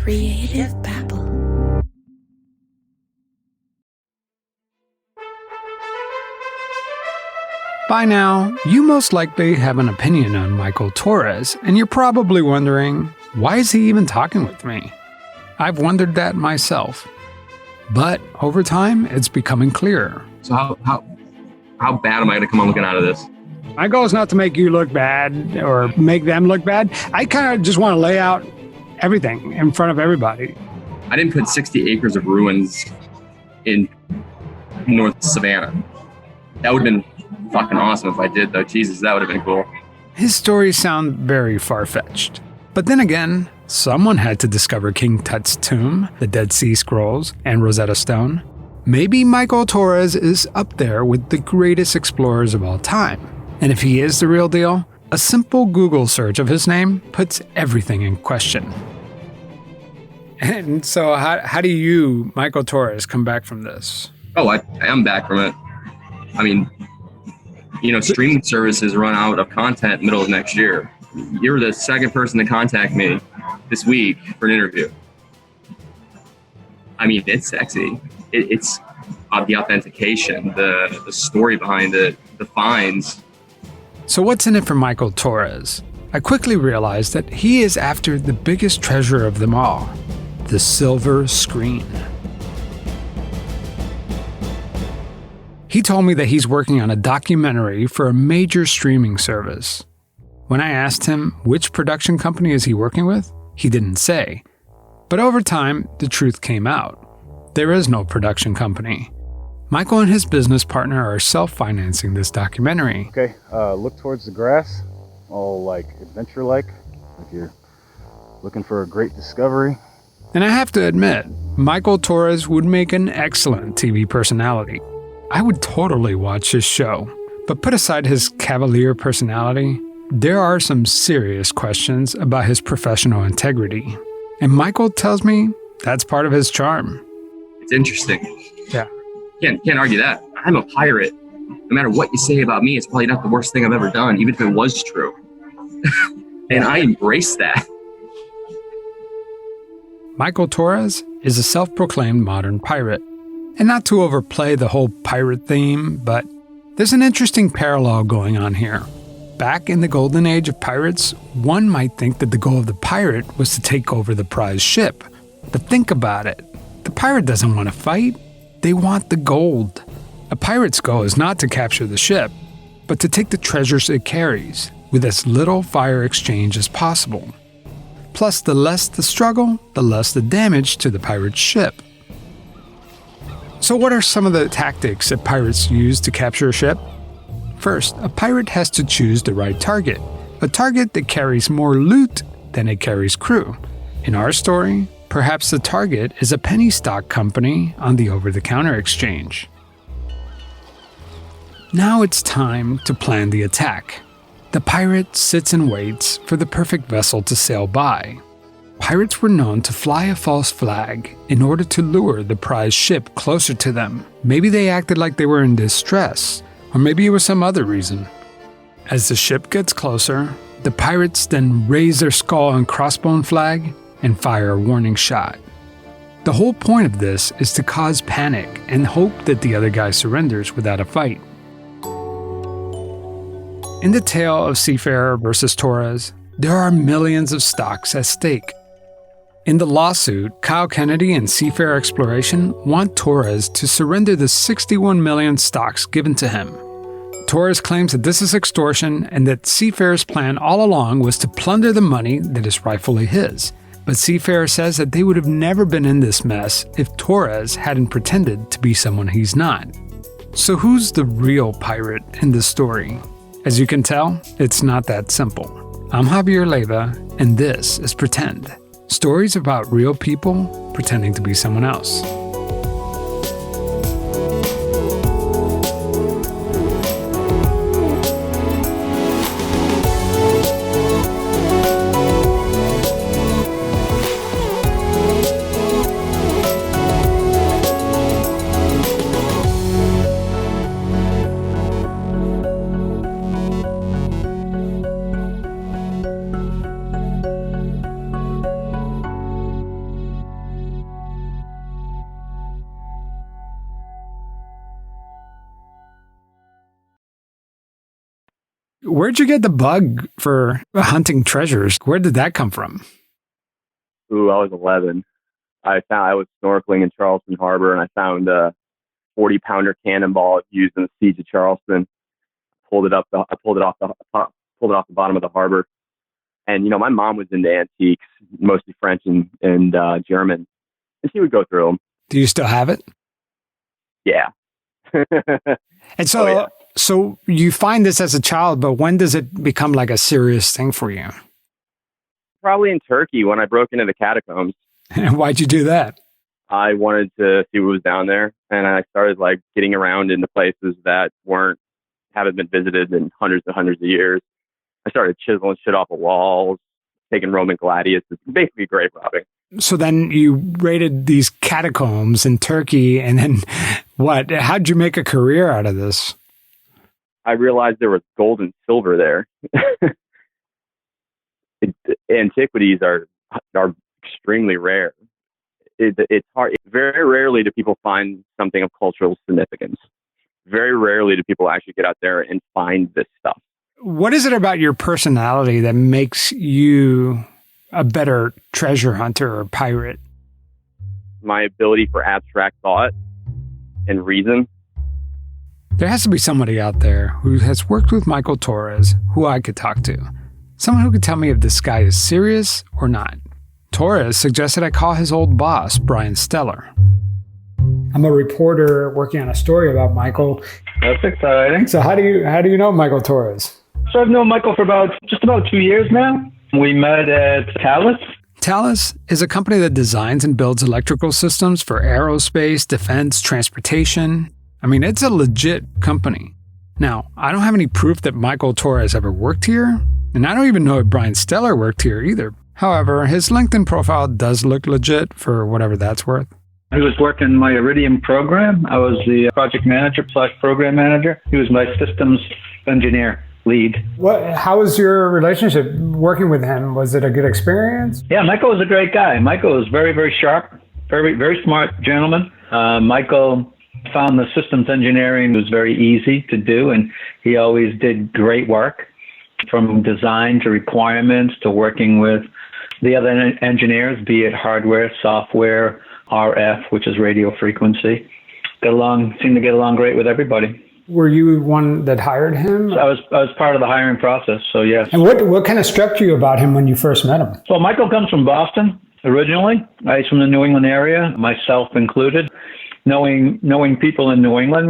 Creative Babble. By now, you most likely have an opinion on Michael Torres, and you're probably wondering, why is he even talking with me? I've wondered that myself. But over time, it's becoming clearer. So how bad am I going to come on looking out of this? My goal is not to make you look bad or make them look bad. I kind of just want to lay out everything in front of everybody. I didn't put 60 acres of ruins in North Savannah. That would have been fucking awesome if I did, though. Jesus, that would have been cool. His stories sound very far-fetched. But then again, someone had to discover King Tut's tomb, the Dead Sea Scrolls, and Rosetta Stone. Maybe Michael Torres is up there with the greatest explorers of all time. And if he is the real deal, a simple Google search of his name puts everything in question. And so how do you, Michael Torres, come back from this? Oh, I am back from it. I mean, streaming services run out of content middle of next year. You're the second person to contact me this week for an interview. I mean, it's sexy. It's the authentication, the story behind it, the finds. So what's in it for Michael Torres? I quickly realized that he is after the biggest treasure of them all, the silver screen. He told me that he's working on a documentary for a major streaming service. When I asked him which production company is he working with, he didn't say. But over time, the truth came out. There is no production company. Michael and his business partner are self-financing this documentary. Okay, look towards the grass, all adventure-like, if you're looking for a great discovery. And I have to admit, Michael Torres would make an excellent TV personality. I would totally watch his show. But put aside his cavalier personality, there are some serious questions about his professional integrity. And Michael tells me that's part of his charm. It's interesting. Yeah. Can't argue that. I'm a pirate. No matter what you say about me, it's probably not the worst thing I've ever done, even if it was true. And I embrace that. Michael Torres is a self-proclaimed modern pirate. And not to overplay the whole pirate theme, but there's an interesting parallel going on here. Back in the golden age of pirates, one might think that the goal of the pirate was to take over the prize ship. But think about it. The pirate doesn't want to fight. They want the gold. A pirate's goal is not to capture the ship, but to take the treasures it carries, with as little fire exchange as possible. Plus, the less the struggle, the less the damage to the pirate's ship. So what are some of the tactics that pirates use to capture a ship? First, a pirate has to choose the right target, a target that carries more loot than it carries crew. In our story, perhaps the target is a penny stock company on the over-the-counter exchange. Now it's time to plan the attack. The pirate sits and waits for the perfect vessel to sail by. Pirates were known to fly a false flag in order to lure the prize ship closer to them. Maybe they acted like they were in distress, or maybe it was some other reason. As the ship gets closer, the pirates then raise their skull and crossbone flag and fire a warning shot. The whole point of this is to cause panic and hope that the other guy surrenders without a fight. In the tale of Seafarer versus Torres, there are millions of stocks at stake. In the lawsuit, Kyle Kennedy and Seafarer Exploration want Torres to surrender the 61 million stocks given to him. Torres claims that this is extortion and that Seafarer's plan all along was to plunder the money that is rightfully his. But Seafarer says that they would have never been in this mess if Torres hadn't pretended to be someone he's not. So who's the real pirate in this story? As you can tell, it's not that simple. I'm Javier Leiva, and this is Pretend. Stories about real people pretending to be someone else. Where'd you get the bug for hunting treasures? Where did that come from? Ooh, I was 11. I was snorkeling in Charleston Harbor, and I found a 40-pounder cannonball used in the siege of Charleston. Pulled it off the bottom of the harbor. And my mom was into antiques, mostly French and German, and she would go through them. Do you still have it? Yeah. And so, So you find this as a child, but when does it become like a serious thing for you? Probably in Turkey when I broke into the catacombs. And why'd you do that? I wanted to see what was down there, and I started getting around into places that haven't been visited in hundreds of years. I started chiseling shit off of walls, taking Roman gladius. It's basically grave robbing. So then you raided these catacombs in Turkey, and then what? How'd you make a career out of this? I realized there was gold and silver there. Antiquities are extremely rare. It's hard. Very rarely do people find something of cultural significance. Very rarely do people actually get out there and find this stuff. What is it about your personality that makes you a better treasure hunter or pirate? My ability for abstract thought and reason. There has to be somebody out there who has worked with Michael Torres who I could talk to. Someone who could tell me if this guy is serious or not. Torres suggested I call his old boss, Brian Steller. I'm a reporter working on a story about Michael. That's exciting. So how do you know Michael Torres? So I've known Michael for just about 2 years now. We met at Thales. Thales is a company that designs and builds electrical systems for aerospace, defense, transportation. I mean, it's a legit company. Now, I don't have any proof that Michael Torres ever worked here, and I don't even know if Brian Steller worked here either. However, his LinkedIn profile does look legit for whatever that's worth. He was working my Iridium program. I was the project manager / program manager. He was my systems engineer lead. How was your relationship working with him? Was it a good experience? Yeah, Michael was a great guy. Michael was very, very sharp, very, very smart gentleman. Michael found the systems engineering was very easy to do, and he always did great work from design to requirements to working with the other engineers, be it hardware, software, RF, which is radio frequency. Seemed to get along great with everybody. Were you one that hired him? So I was part of the hiring process, so yes. And what kind of struck you about him when you first met him? Well, Michael comes from Boston originally. He's from the New England area, myself included. Knowing people in New England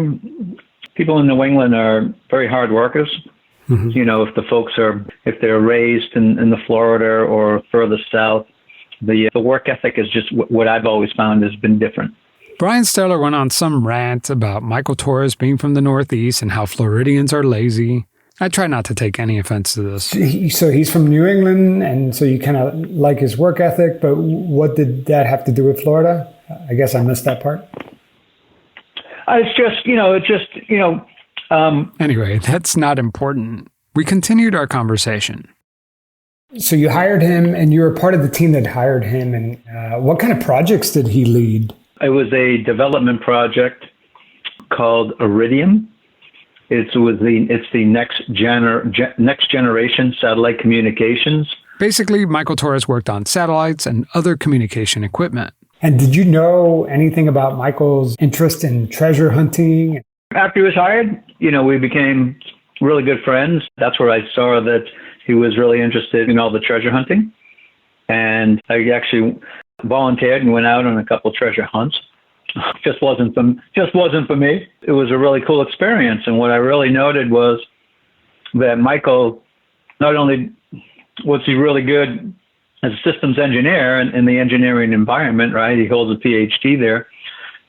are very hard workers. Mm-hmm. If they're raised in the Florida or further south, the work ethic is just what I've always found has been different. Brian Steller went on some rant about Michael Torres being from the Northeast and how Floridians are lazy. I try not to take any offense to this. So he's from New England, and so you kind of like his work ethic, but what did that have to do with Florida? I guess I missed that part. Anyway, that's not important. We continued our conversation. So you hired him, and you were part of the team that hired him, and what kind of projects did he lead? It was a development project called Iridium. It's the next generation satellite communications. Basically, Michael Torres worked on satellites and other communication equipment. And did you know anything about Michael's interest in treasure hunting? After he was hired, we became really good friends. That's where I saw that he was really interested in all the treasure hunting. And I actually volunteered and went out on a couple of treasure hunts. Just wasn't for me. It was a really cool experience. And what I really noted was that Michael, not only was he really good as a systems engineer in the engineering environment, right? He holds a PhD there,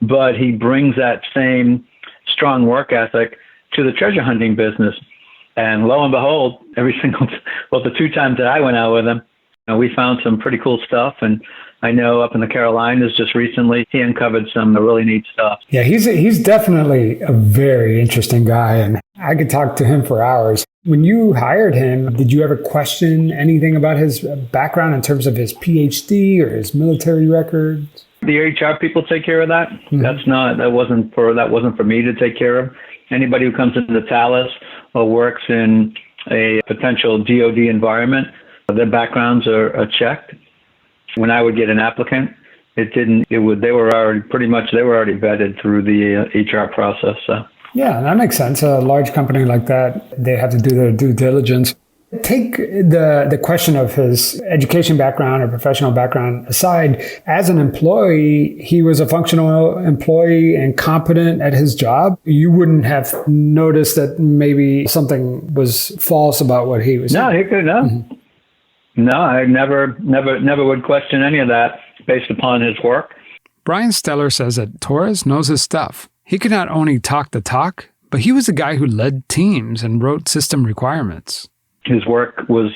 but he brings that same strong work ethic to the treasure hunting business. And lo and behold, the 2 times that I went out with him, we found some pretty cool stuff. And I know up in the Carolinas just recently, he uncovered some really neat stuff. Yeah, he's definitely a very interesting guy, and I could talk to him for hours. When you hired him, did you ever question anything about his background in terms of his PhD or his military records? The HR people take care of that. Mm-hmm. That wasn't for me to take care of. Anybody who comes into Thales or works in a potential DoD environment, their backgrounds are checked. When I would get an applicant, they were already vetted through the HR process. So. Yeah, that makes sense. A large company like that, they have to do their due diligence. Take the question of his education background or professional background aside. As an employee, he was a functional employee and competent at his job. You wouldn't have noticed that maybe something was false about what he was saying. No, he could, no. Mm-hmm. No, I never would question any of that based upon his work. Brian Steller says that Torres knows his stuff. He could not only talk the talk, but he was the guy who led teams and wrote system requirements. His work was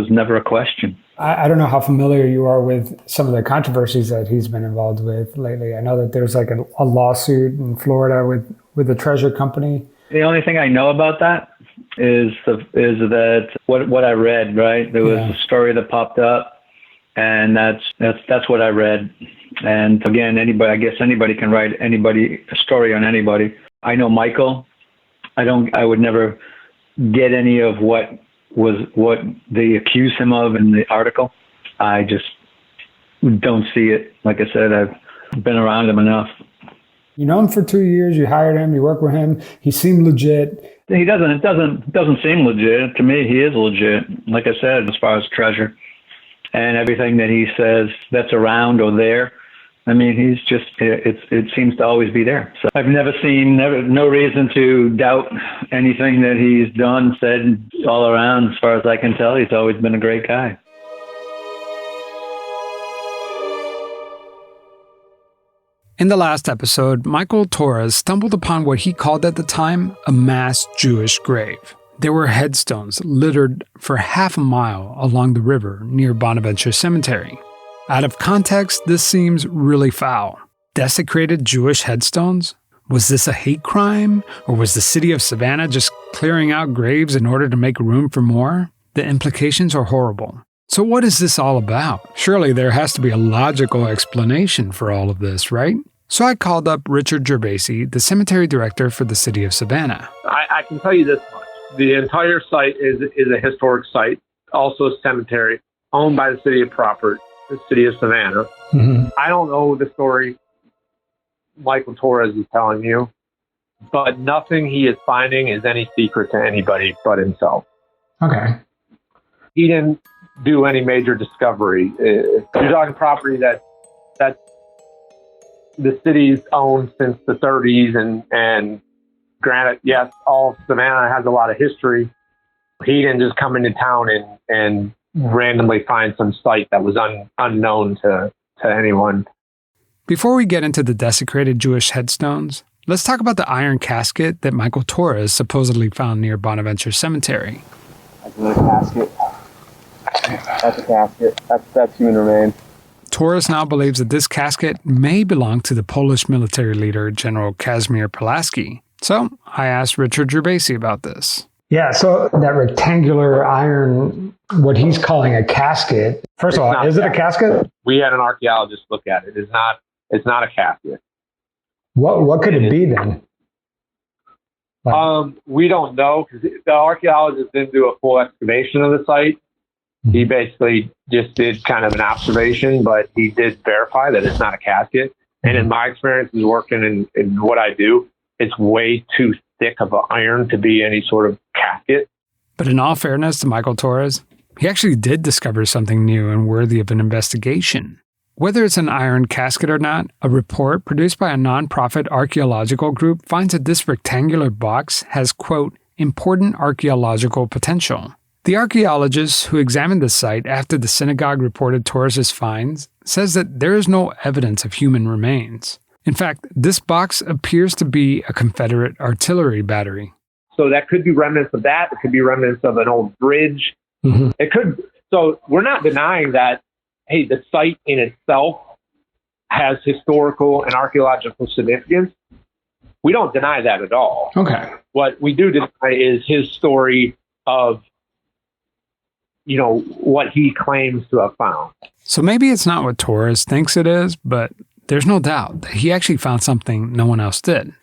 never a question. I don't know how familiar you are with some of the controversies that he's been involved with lately. I know that there's like a lawsuit in Florida with the treasure company. The only thing I know about that is that what I read, right? There was a story that popped up, and that's what I read. And again, anybody can write a story on anybody. I know Michael. I would never get any of what they accuse him of in the article. I just don't see it. Like I said, I've been around him enough. You know him for 2 years. You hired him. You work with him. He seemed legit. He doesn't. It doesn't seem legit to me. He is legit. Like I said, as far as treasure and everything that he says that's around or there. I mean, he's just. It seems to always be there. So I've no reason to doubt anything that he's done, said all around. As far as I can tell, he's always been a great guy. In the last episode, Michael Torres stumbled upon what he called at the time a mass Jewish grave. There were headstones littered for half a mile along the river near Bonaventure Cemetery. Out of context, this seems really foul. Desecrated Jewish headstones? Was this a hate crime? Or was the city of Savannah just clearing out graves in order to make room for more? The implications are horrible. So what is this all about? Surely there has to be a logical explanation for all of this, right? So I called up Richard Gervaisi, the cemetery director for the city of Savannah. I can tell you this much. The entire site is a historic site, also a cemetery, owned by the city of Crawford, the city of Savannah. Mm-hmm. I don't know the story Michael Torres is telling you, but nothing he is finding is any secret to anybody but himself. Okay. He didn't do any major discovery. You're talking property that the city's owned since the 30s, and granted, yes, all of Savannah has a lot of history. He didn't just come into town and randomly find some site that was unknown to anyone. Before we get into the desecrated Jewish headstones, let's talk about the iron casket that Michael Torres supposedly found near Bonaventure Cemetery. That's another casket. That's a casket. That's human remains. Torres now believes that this casket may belong to the Polish military leader, General Kazimierz Pulaski. So I asked Richard Gervaisi about this. Yeah, so that rectangular iron, what he's calling a casket. First of all, is it a casket? We had an archaeologist look at it. It's not a casket. What could it be then? We don't know, because the archaeologist didn't do a full excavation of the site. He basically just did kind of an observation, but he did verify that it's not a casket. And in my experience, is working in what I do, it's way too thick of an iron to be any sort of casket. But in all fairness to Michael Torres, he actually did discover something new and worthy of an investigation. Whether it's an iron casket or not, a report produced by a nonprofit archaeological group finds that this rectangular box has, quote, important archaeological potential. The archaeologist who examined the site after the synagogue reported Torres' finds says that there is no evidence of human remains. In fact, this box appears to be a Confederate artillery battery. So that could be remnants of that. It could be remnants of an old bridge. Mm-hmm. It could. So we're not denying that, hey, the site in itself has historical and archaeological significance. We don't deny that at all. Okay. What we do deny is his story of, what he claims to have found. So maybe it's not what Torres thinks it is, but there's no doubt that he actually found something no one else did.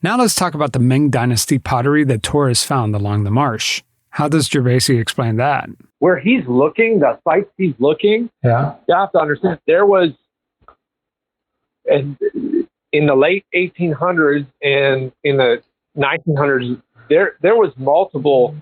Now let's talk about the Ming Dynasty pottery that Torres found along the marsh. How does Gervasi explain that? Where he's looking, the sites he's looking, Yeah. you have to understand, there was, in the late 1800s and in the 1900s, there was multiple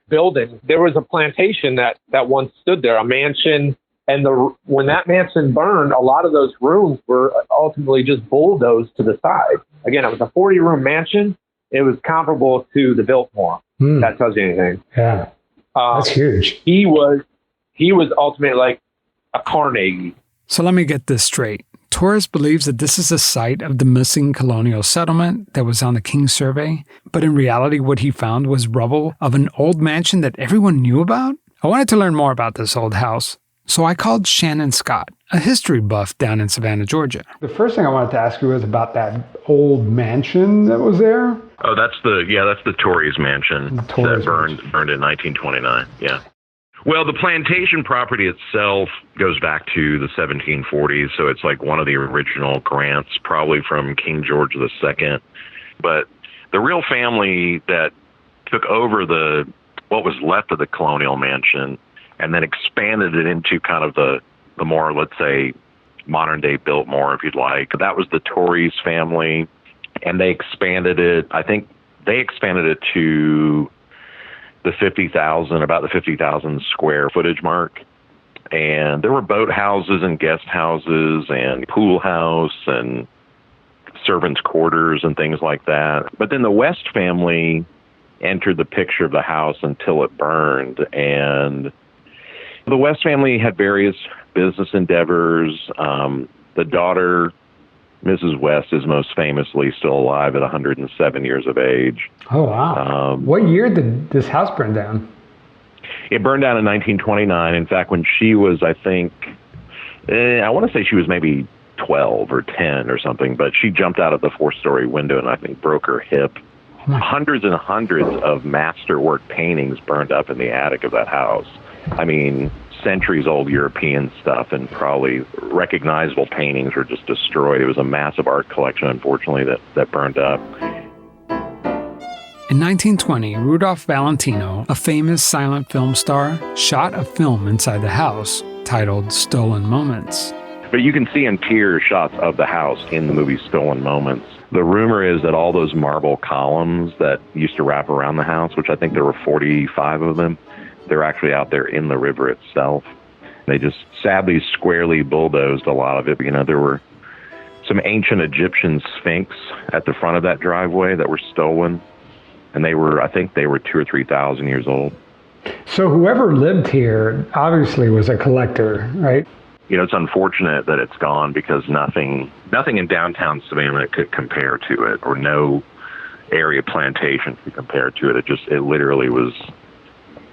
buildings. There was a plantation that once stood there, a mansion. And when that mansion burned, a lot of those rooms were ultimately just bulldozed to the side. Again, it was a 40-room mansion. It was comparable to the Biltmore. That tells you anything. Yeah, that's huge. He was ultimately like a Carnegie. So let me get this straight. Torres believes that this is a site of the missing colonial settlement that was on the King survey, but in reality what he found was rubble of an old mansion that everyone knew about? I wanted to learn more about this old house, so I called Shannon Scott, a history buff down in Savannah, Georgia. The first thing I wanted to ask you was about that old mansion that was there. Oh, that's the Torres mansion that burned in 1929. Yeah. Well, the plantation property itself goes back to the 1740s, so it's like one of the original grants, probably from King George II. But the real family that took over what was left of the colonial mansion and then expanded it into kind of the more, let's say, modern-day Biltmore, if you'd like. That was the Torres family, and they expanded it. I think they expanded it to about the 50,000 square footage mark. And there were boat houses and guest houses and pool house and servants' quarters and things like that. But then the West family entered the picture of the house until it burned. And the West family had various business endeavors. The daughter, Mrs. West, is most famously still alive at 107 years of age. Oh, wow. What year did this house burn down? It burned down in 1929. In fact, when she was, I think, I want to say she was maybe 12 or 10 or something, but she jumped out of the 4-story window and I think broke her hip. Hundreds and hundreds of masterwork paintings burned up in the attic of that house. I mean, centuries-old European stuff and probably recognizable paintings were just destroyed. It was a massive art collection, unfortunately, that burned up. In 1920, Rudolph Valentino, a famous silent film star, shot a film inside the house titled Stolen Moments. But you can see interior shots of the house in the movie Stolen Moments. The rumor is that all those marble columns that used to wrap around the house, which I think there were 45 of them, they're actually out there in the river itself. They just sadly squarely bulldozed a lot of it. You know, there were some ancient Egyptian sphinx at the front of that driveway that were stolen. And I think they were 2,000 or 3,000 years old. So whoever lived here obviously was a collector, right? You know, it's unfortunate that it's gone because nothing in downtown Savannah could compare to it, or no area plantation could compare to it. It literally was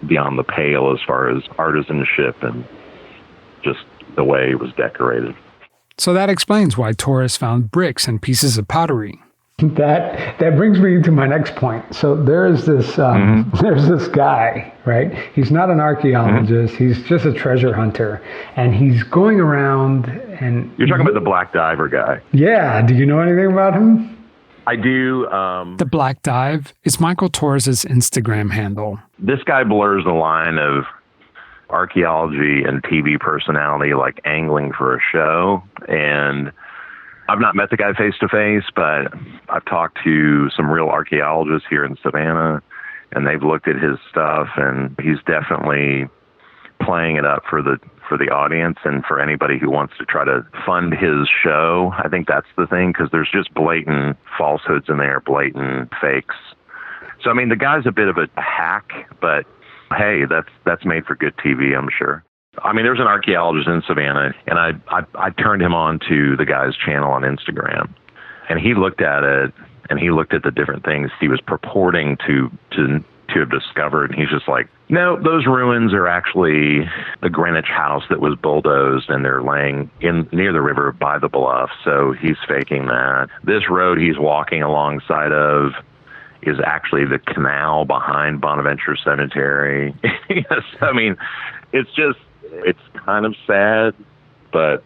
beyond the pale as far as artisanship and just the way it was decorated. So that explains why Torres found bricks and pieces of pottery. That brings me to my next point. So there's this guy, right? He's not an archaeologist. He's just a treasure hunter, and he's going around and. You're talking about the Black Diver guy. Yeah. Do you know anything about him? I do. The Black Dive is Michael Torres' Instagram handle. This guy blurs the line of archaeology and TV personality, like angling for a show. And I've not met the guy face to face, but I've talked to some real archaeologists here in Savannah, and they've looked at his stuff, and he's definitely playing it up for the audience and for anybody who wants to try to fund his show. I think that's the thing, because there's just blatant falsehoods in there, blatant fakes. So, I mean, the guy's a bit of a hack, but hey, that's made for good TV, I'm sure. I mean, there's an archaeologist in Savannah, and I turned him on to the guy's channel on Instagram, and he looked at it, and he looked at the different things he was purporting to have discovered, and he's just like, no, those ruins are actually the Greenwich house that was bulldozed, and they're laying near the river by the bluff, so he's faking that. This road he's walking alongside of is actually the canal behind Bonaventure Cemetery. Yes, I mean, it's kind of sad, but...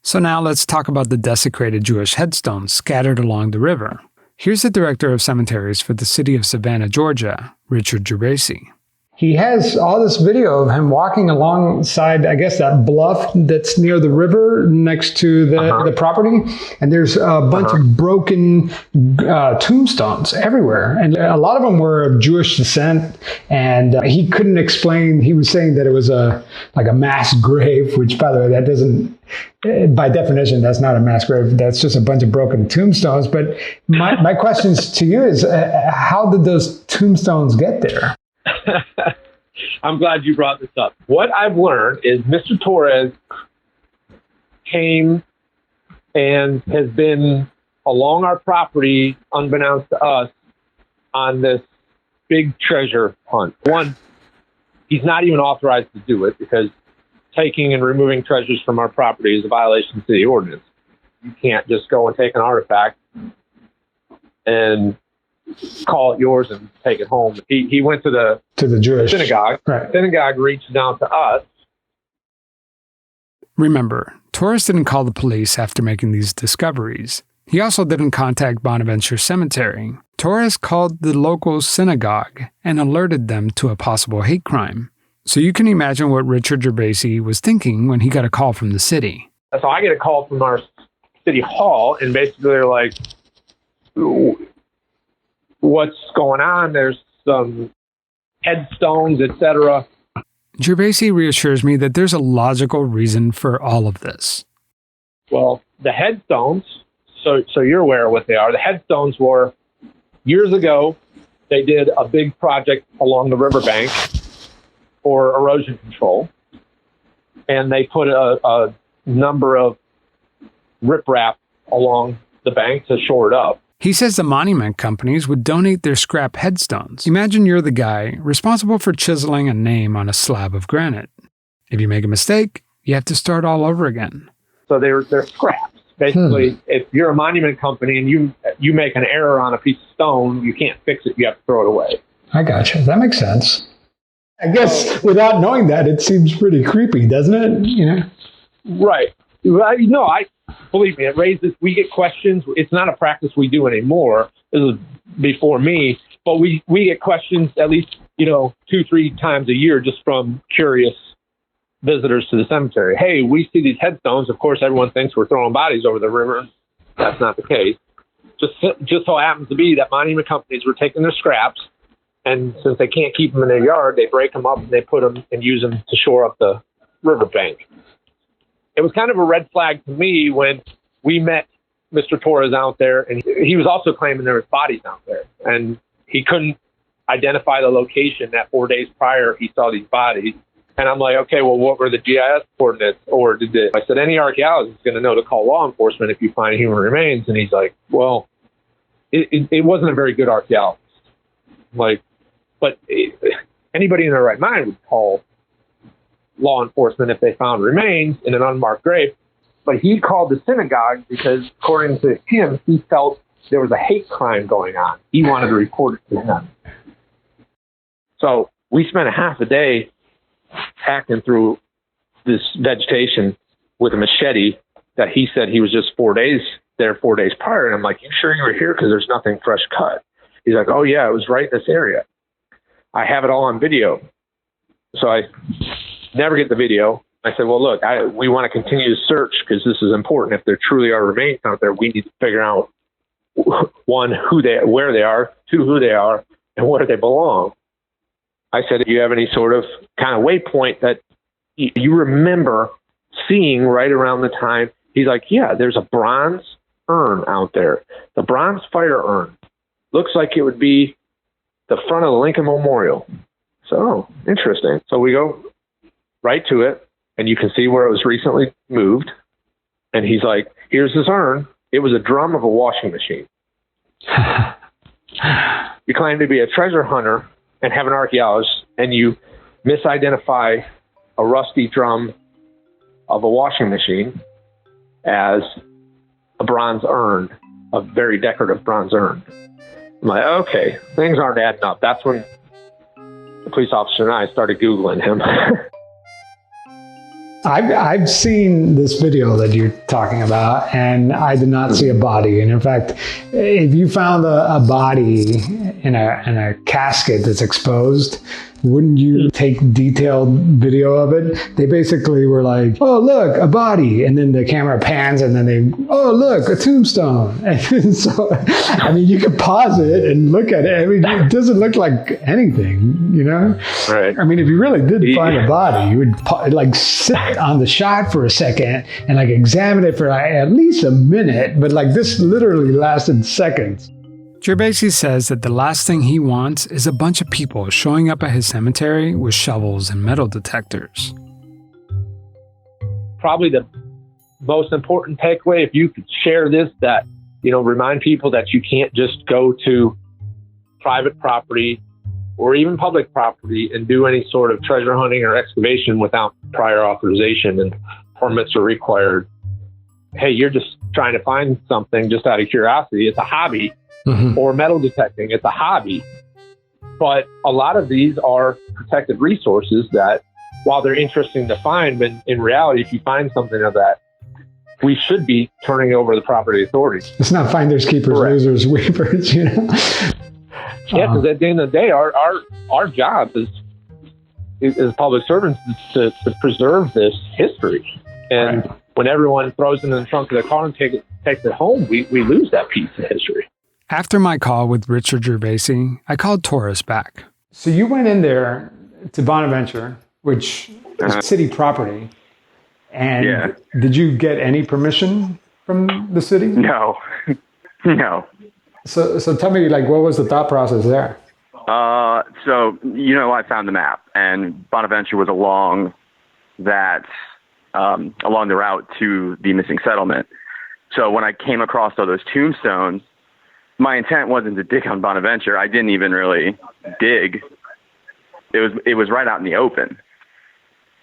So now let's talk about the desecrated Jewish headstones scattered along the river. Here's the director of cemeteries for the city of Savannah, Georgia, Richard Gervasi. He has all this video of him walking alongside, I guess, that bluff that's near the river next to the property. And there's a bunch of broken tombstones everywhere. And a lot of them were of Jewish descent. And he couldn't explain. He was saying that it was like a mass grave, which, by the way, that doesn't, by definition, that's not a mass grave. That's just a bunch of broken tombstones. But my questions to you is, how did those tombstones get there? I'm glad you brought this up. What I've learned is Mr. Torres came and has been along our property, unbeknownst to us, on this big treasure hunt. One, he's not even authorized to do it because taking and removing treasures from our property is a violation of city ordinance. You can't just go and take an artifact and call it yours and take it home. He went to the Jewish synagogue. Right. Synagogue reached down to us. Remember, Torres didn't call the police after making these discoveries. He also didn't contact Bonaventure Cemetery. Torres called the local synagogue and alerted them to a possible hate crime. So you can imagine what Richard Gervasi was thinking when he got a call from the city. So I get a call from our city hall, and basically they're like, what's going on? There's some headstones, etc. Gervasi reassures me that there's a logical reason for all of this. Well, the headstones, so you're aware of what they are. The headstones were, years ago, they did a big project along the riverbank for erosion control. And they put a number of riprap along the bank to shore it up. He says the monument companies would donate their scrap headstones. Imagine you're the guy responsible for chiseling a name on a slab of granite. If you make a mistake, you have to start all over again. So they're scraps. Basically, if you're a monument company and you make an error on a piece of stone, you can't fix it. You have to throw it away. I gotcha. That makes sense. I guess without knowing that, it seems pretty creepy, doesn't it? You know? Right. Well, no, believe me, it raises, we get questions. It's not a practice we do anymore. This was before me, but we get questions at least, 2-3 times a year just from curious visitors to the cemetery. Hey, we see these headstones. Of course, everyone thinks we're throwing bodies over the river. That's not the case. Just so happens to be that monument companies were taking their scraps, and since they can't keep them in their yard, they break them up and they put them and use them to shore up the riverbank. It was kind of a red flag to me when we met Mr. Torres out there, and he was also claiming there was bodies out there, and he couldn't identify the location that 4 days prior he saw these bodies. And I'm like, okay, well, what were the GIS coordinates? Or I said, any archaeologist is going to know to call law enforcement if you find human remains. And he's like, well, it wasn't a very good archaeologist. But anybody in their right mind would call law enforcement if they found remains in an unmarked grave. But he called the synagogue because, according to him, he felt there was a hate crime going on. He wanted to report it to them. So we spent a half a day hacking through this vegetation with a machete that he said he was just 4 days there 4 days prior. And I'm like, you sure you were here? Because there's nothing fresh cut. He's like, oh, yeah, it was right in this area. I have it all on video. So I never get the video. I said, well, look, we want to continue to search because this is important. If there truly are remains out there, we need to figure out, one, where they are, two, who they are, and where they belong. I said, do you have any sort of kind of waypoint that you remember seeing right around the time? He's like, yeah, there's a bronze urn out there. The bronze fire urn. Looks like it would be the front of the Lincoln Memorial. So, interesting. So we go right to it, and you can see where it was recently moved. And he's like, here's this urn. It was a drum of a washing machine. You claim to be a treasure hunter and have an archaeologist, and you misidentify a rusty drum of a washing machine as a bronze urn, a very decorative bronze urn. I'm like, okay, things aren't adding up. That's when the police officer and I started Googling him. I've seen this video that you're talking about, and I did not see a body. And in fact, if you found a body in a casket that's exposed, wouldn't you take detailed video of it? They basically were like, "Oh, look, a body," and then the camera pans, and then "Oh, look, a tombstone." And so, I mean, you could pause it and look at it. I mean, it doesn't look like anything, you know? Right. I mean, if you really did find a body, you would like sit on the shot for a second and like examine it for at least a minute. But like this literally lasted seconds. Gervasi says that the last thing he wants is a bunch of people showing up at his cemetery with shovels and metal detectors. Probably the most important takeaway, if you could share this, that, remind people that you can't just go to private property or even public property and do any sort of treasure hunting or excavation without prior authorization, and permits are required. Hey, you're just trying to find something just out of curiosity. It's a hobby. Mm-hmm. Or metal detecting. It's a hobby. But a lot of these are protected resources that, while they're interesting to find, but in reality, if you find something of that, we should be turning it over to the property authorities. It's not finders, keepers, Correct. Losers, weepers, Yeah, because at the end of the day, our job as public servants is to preserve this history. And right. When everyone throws it in the trunk of the car and takes it home, we lose that piece of history. After my call with Richard Gervasi, I called Torres back. So you went in there to Bonaventure, which is city property. And did you get any permission from the city? No. No. So tell me, like, what was the thought process there? I found the map, and Bonaventure was along the route to the missing settlement. So when I came across all those tombstones, my intent wasn't to dig on Bonaventure. I didn't even really dig. It was right out in the open.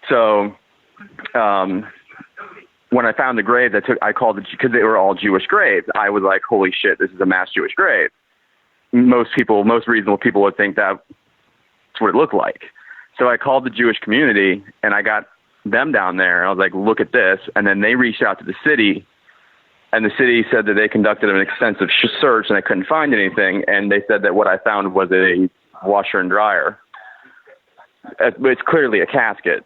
So when I found the grave, I called it, because they were all Jewish graves. I was like, holy shit, this is a mass Jewish grave. Most reasonable people would think that's what it looked like. So I called the Jewish community, and I got them down there. I was like, look at this. And then they reached out to the city, and the city said that they conducted an extensive search and they couldn't find anything. And they said that what I found was a washer and dryer. It's clearly a casket.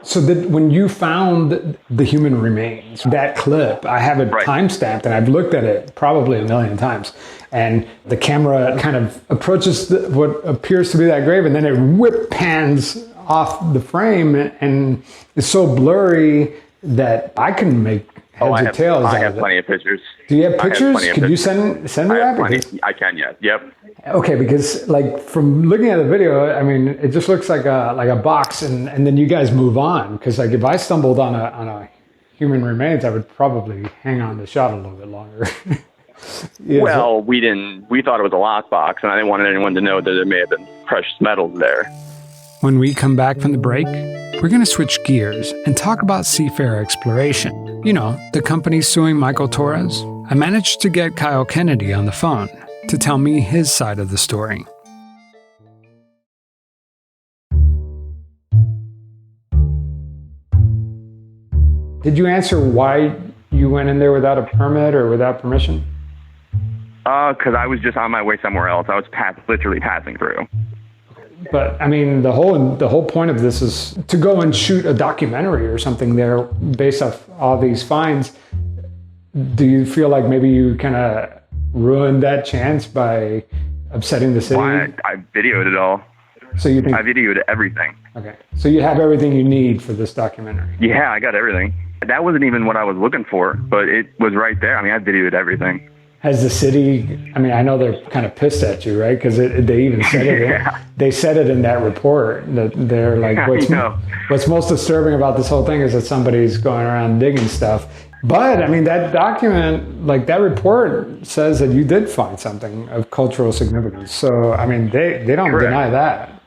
So when you found the human remains, that clip, I have it timestamped, and I've looked at it probably a million times. And the camera kind of approaches what appears to be that grave, and then it whip pans off the frame, and it's so blurry that I couldn't make heads or tails out of it. I have plenty of pictures. Do you have pictures? Could you send me that? I can, yes. Yep. Okay, because like from looking at the video, I mean, it just looks like a box, and then you guys move on. Because like if I stumbled on a human remains, I would probably hang on the shot a little bit longer. Well, we thought it was a lockbox, and I didn't want anyone to know that there may have been precious metals there. When we come back from the break, we're going to switch gears and talk about Seafarer Exploration. You know, the company suing Michael Torres. I managed to get Kyle Kennedy on the phone to tell me his side of the story. Did you answer why you went in there without a permit or without permission? Because I was just on my way somewhere else. I was literally passing through. But I mean, the whole point of this is to go and shoot a documentary or something there based off all these finds. Do you feel like maybe you kind of ruined that chance by upsetting the city? Well, I videoed it all. So you think I videoed everything. Okay, so you have everything you need for this documentary. Yeah, I got everything. That wasn't even what I was looking for, but it was right there. I mean, I videoed everything. Has the city, I mean, I know they're kind of pissed at you, right? Because they even said it. They said it in that report that they're like, what's most disturbing about this whole thing is that somebody's going around digging stuff. But I mean, that document, like that report says that you did find something of cultural significance. So, I mean, they don't deny that,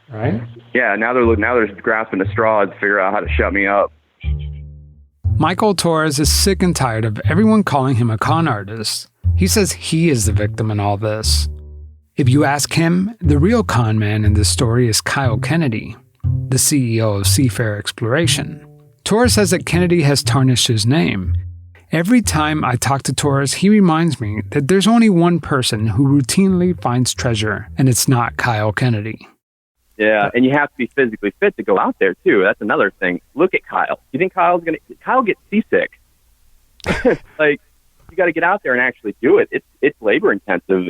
right? Yeah, now they're grasping the straws to figure out how to shut me up. Michael Torres is sick and tired of everyone calling him a con artist. He says he is the victim in all this. If you ask him, the real con man in this story is Kyle Kennedy. the CEO of Seafarer Exploration. Torres says that Kennedy has tarnished his name. Every time I talk to Torres, he reminds me that there's only one person who routinely finds treasure, and it's not Kyle Kennedy. Yeah, and you have to be physically fit to go out there, too. That's another thing. Look at Kyle. You think Kyle gets seasick? Like, you got to get out there and actually do it. It's labor intensive.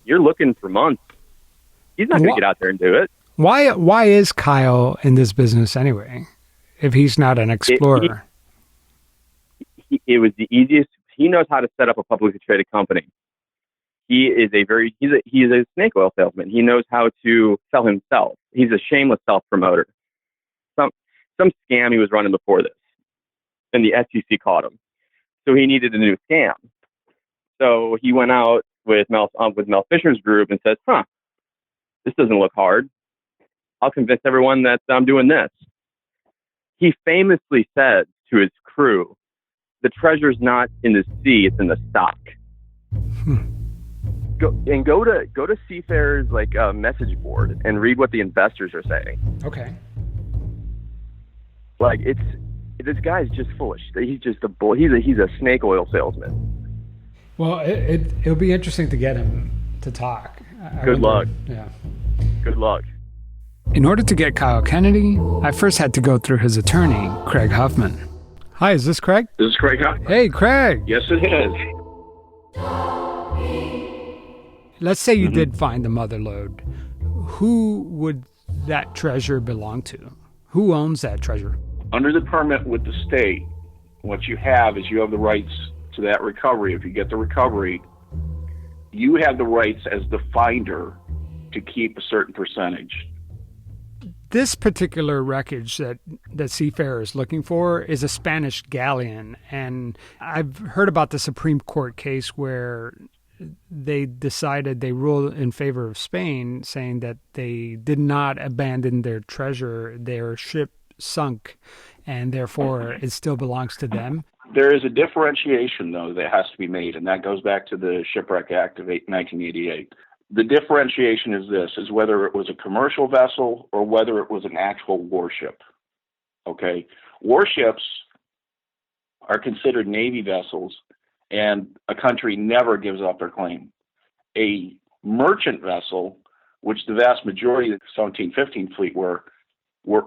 You're looking for months. He's not going to get out there and do it. Why is Kyle in this business anyway, if he's not an explorer? It was the easiest. He knows how to set up a publicly traded company. He is he's a snake oil salesman. He knows how to sell himself. He's a shameless self-promoter. Some scam he was running before this, and the SEC caught him. So he needed a new scam. So he went out with Mel Fisher's group and says, this doesn't look hard. I'll convince everyone that I'm doing this. He famously said to his crew, the treasure's not in the sea, it's in the stock. Go to Seafarer's message board and read what the investors are saying. Okay. Like, this guy's just foolish. He's just a bull. He's a snake oil salesman. Well, it'll be interesting to get him to talk. Good luck. Yeah. Good luck. In order to get Kyle Kennedy, I first had to go through his attorney, Craig Huffman. Hi, is this Craig? This is Craig Huffman. Hey, Craig. Yes, it is. Let's say you did find the mother lode. Who would that treasure belong to? Who owns that treasure? Under the permit with the state, what you have is you have the rights to that recovery. If you get the recovery, you have the rights as the finder to keep a certain percentage. This particular wreckage that Seafarer is looking for is a Spanish galleon, and I've heard about the Supreme Court case where they ruled in favor of Spain, saying that they did not abandon their treasure, their ship sunk, and therefore it still belongs to them. There is a differentiation, though, that has to be made, and that goes back to the Shipwreck Act of 1988. The differentiation is whether it was a commercial vessel or whether it was an actual warship. Okay? Warships are considered Navy vessels, and a country never gives up their claim. A merchant vessel, which the vast majority of the 1715 fleet were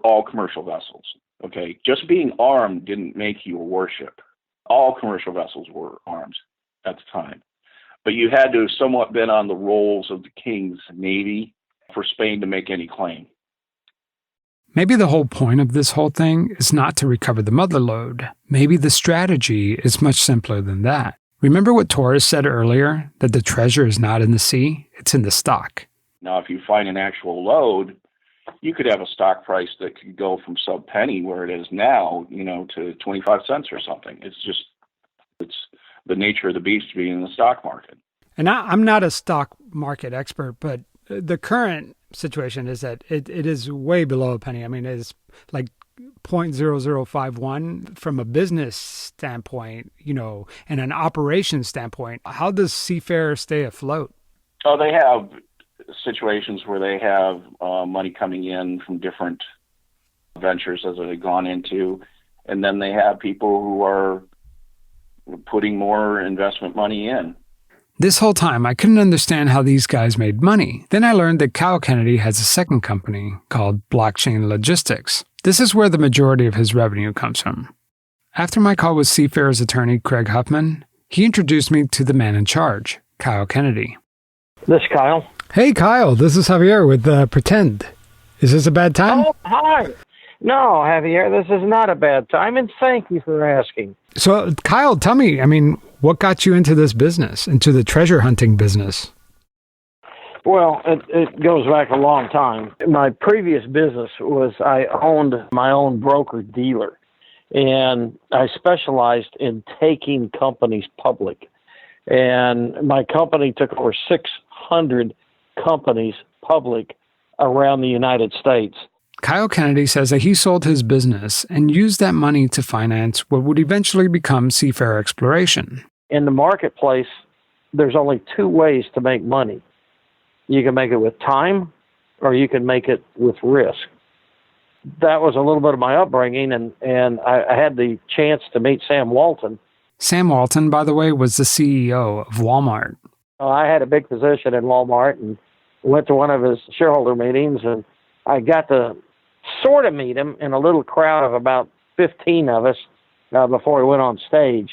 all commercial vessels. Okay? Just being armed didn't make you a warship. All commercial vessels were armed at the time. But you had to have somewhat been on the rolls of the King's Navy for Spain to make any claim. Maybe the whole point of this whole thing is not to recover the mother lode. Maybe the strategy is much simpler than that. Remember what Torres said earlier, that the treasure is not in the sea, it's in the stock. Now, if you find an actual load, you could have a stock price that could go from sub-penny, where it is now, to 25 cents or something. It's the nature of the beast to be in the stock market. And I'm not a stock market expert, but the current situation is that it is way below a penny. I mean, it's like 0.0051 from a business standpoint, and an operations standpoint. How does Seafarer stay afloat? Oh, they have situations where they have money coming in from different ventures as they've gone into, and then they have people who are putting more investment money in. This whole time, I couldn't understand how these guys made money. Then I learned that Kyle Kennedy has a second company called Blockchain Logistics. This is where the majority of his revenue comes from. After my call with Seafarer's attorney, Craig Huffman, he introduced me to the man in charge, Kyle Kennedy. This Kyle. Hey, Kyle, this is Javier with Pretend. Is this a bad time? Oh, hi. No, Javier, this is not a bad time, and thank you for asking. So, Kyle, tell me, what got you into this business, into the treasure hunting business? Well, it goes back a long time. My previous business was I owned my own broker-dealer, and I specialized in taking companies public. And my company took over 600 companies public around the United States. Kyle Kennedy says that he sold his business and used that money to finance what would eventually become Seafarer Exploration. In the marketplace, there's only two ways to make money. You can make it with time, or you can make it with risk. that was a little bit of my upbringing, and I had the chance to meet Sam Walton. Sam Walton, by the way, was the CEO of Walmart. I had a big position in Walmart and went to one of his shareholder meetings, and I got to sort of meet him in a little crowd of about 15 of us before he went on stage.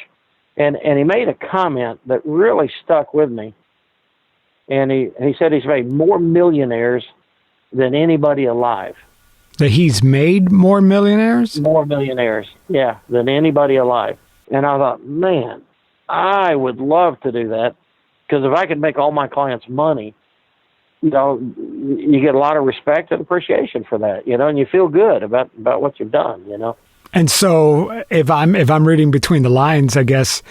And he made a comment that really stuck with me. And he said he's made more millionaires than anybody alive. That he's made more millionaires? More millionaires, yeah, than anybody alive. And I thought, man, I would love to do that, because if I could make all my clients money, you know, you get a lot of respect and appreciation for that, you know, and you feel good about what you've done, you know. And so if I'm reading between the lines, I guess,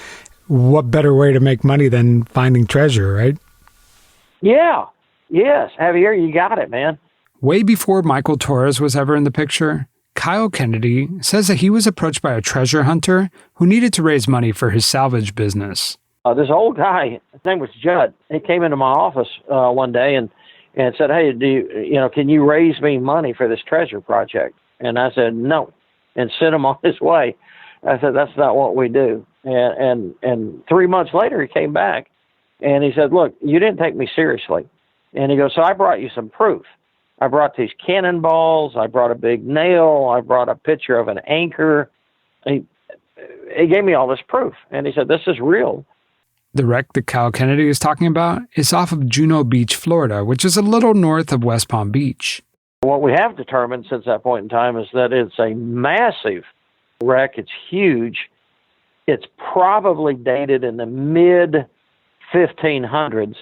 what better way to make money than finding treasure, right? Yeah. Yes. Javier, you got it, man. Way before Michael Torres was ever in the picture, Kyle Kennedy says that he was approached by a treasure hunter who needed to raise money for his salvage business. This old guy, his name was Judd. He came into my office one day and said, "Hey, can you raise me money for this treasure project?" And I said, "No," and sent him on his way. I said, "That's not what we do." And 3 months later, he came back and he said, "Look, you didn't take me seriously." And he goes, "So I brought you some proof. I brought these cannonballs. I brought a big nail. I brought a picture of an anchor." He gave me all this proof. And he said, "This is real." The wreck that Kyle Kennedy is talking about is off of Juno Beach, Florida, which is a little north of West Palm Beach. What we have determined since that point in time is that it's a massive wreck. It's huge. It's probably dated in the mid-1500s.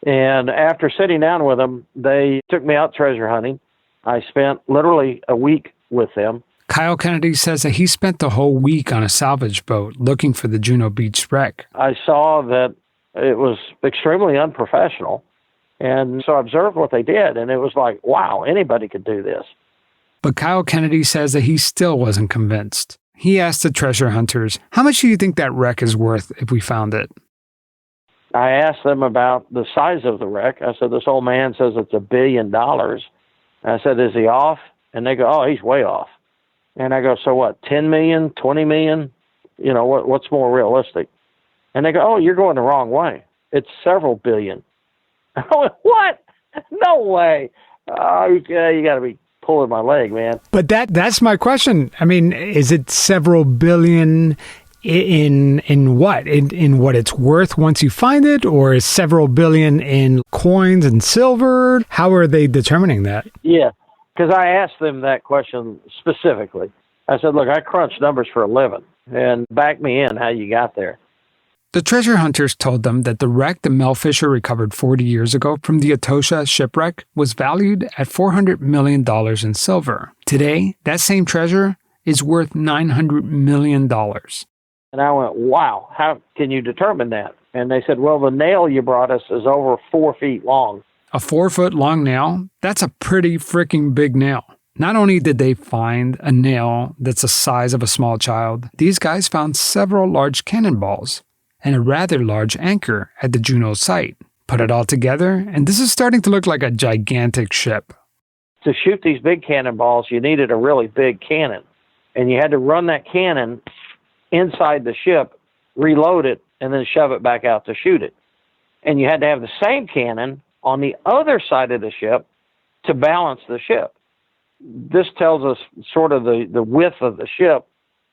And after sitting down with them, they took me out treasure hunting. I spent literally a week with them. Kyle Kennedy says that he spent the whole week on a salvage boat looking for the Juno Beach wreck. I saw that it was extremely unprofessional. And so I observed what they did, and it was like, wow, anybody could do this. But Kyle Kennedy says that he still wasn't convinced. He asked the treasure hunters, "How much do you think that wreck is worth if we found it?" I asked them about the size of the wreck. I said, "This old man says it's $1 billion. I said, "Is he off?" And they go, "Oh, he's way off." And I go, "So what, 10 million, 20 million? You know, what's more realistic?" And they go, "Oh, you're going the wrong way. It's several billion." I went, "What? No way." You got to be pulling my leg, man. But that's my question. I mean, is it several billion in what? In what it's worth once you find it? Or is several billion in coins and silver? How are they determining that? Yeah, because I asked them that question specifically. I said, "Look, I crunch numbers for a living, and back me in how you got there." The treasure hunters told them that the wreck that Mel Fisher recovered 40 years ago from the Etosha shipwreck was valued at $400 million in silver. Today, that same treasure is worth $900 million. And I went, "Wow, how can you determine that?" And they said, "Well, the nail you brought us is over 4 feet long." A 4-foot-long nail? That's a pretty freaking big nail. Not only did they find a nail that's the size of a small child, these guys found several large cannonballs and a rather large anchor at the Juno site. Put it all together, and this is starting to look like a gigantic ship. To shoot these big cannonballs, you needed a really big cannon. And you had to run that cannon inside the ship, reload it, and then shove it back out to shoot it. And you had to have the same cannon on the other side of the ship to balance the ship. This tells us sort of the width of the ship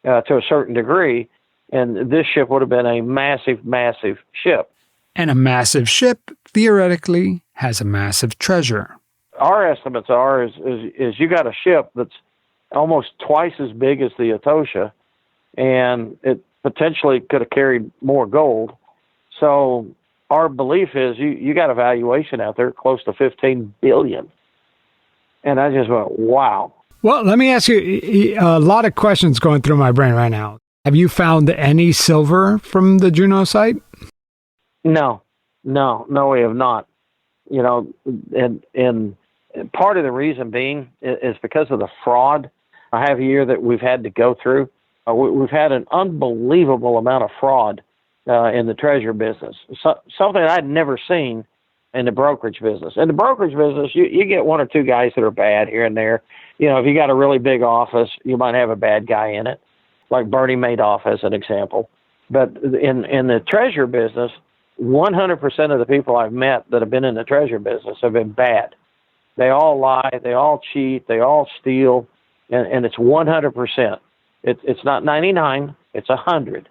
to a certain degree, and this ship would have been a massive, massive ship. And a massive ship, theoretically, has a massive treasure. Our estimates are is you got a ship that's almost twice as big as the Etosha, and it potentially could have carried more gold. So our belief is you got a valuation out there close to $15 billion. And I just went, wow. Well, let me ask you, a lot of questions going through my brain right now. Have you found any silver from the Juno site? No, we have not. You know, and part of the reason being is because of the fraud I have here that we've had to go through. We've had an unbelievable amount of fraud in the treasure business. Something I'd never seen in the brokerage business. In the brokerage business, you get one or two guys that are bad here and there. You know, if you got a really big office, you might have a bad guy in it, like Bernie Madoff as an example. But in the treasure business, 100% of the people I've met that have been in the treasure business have been bad. They all lie, they all cheat, they all steal, and it's 100%. It's not 99, it's 100.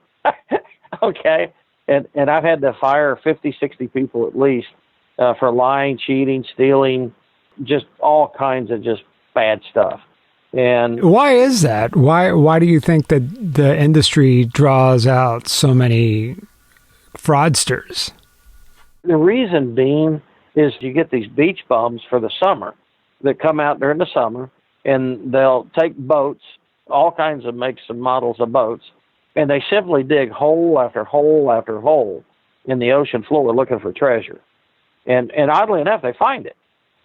Okay? And I've had to fire 50, 60 people at least for lying, cheating, stealing, just all kinds of just bad stuff. And why is that? Why do you think that the industry draws out so many fraudsters? The reason being is you get these beach bums for the summer that come out during the summer, and they'll take boats, all kinds of makes and models of boats, and they simply dig hole after hole after hole in the ocean floor looking for treasure. And oddly enough, they find it.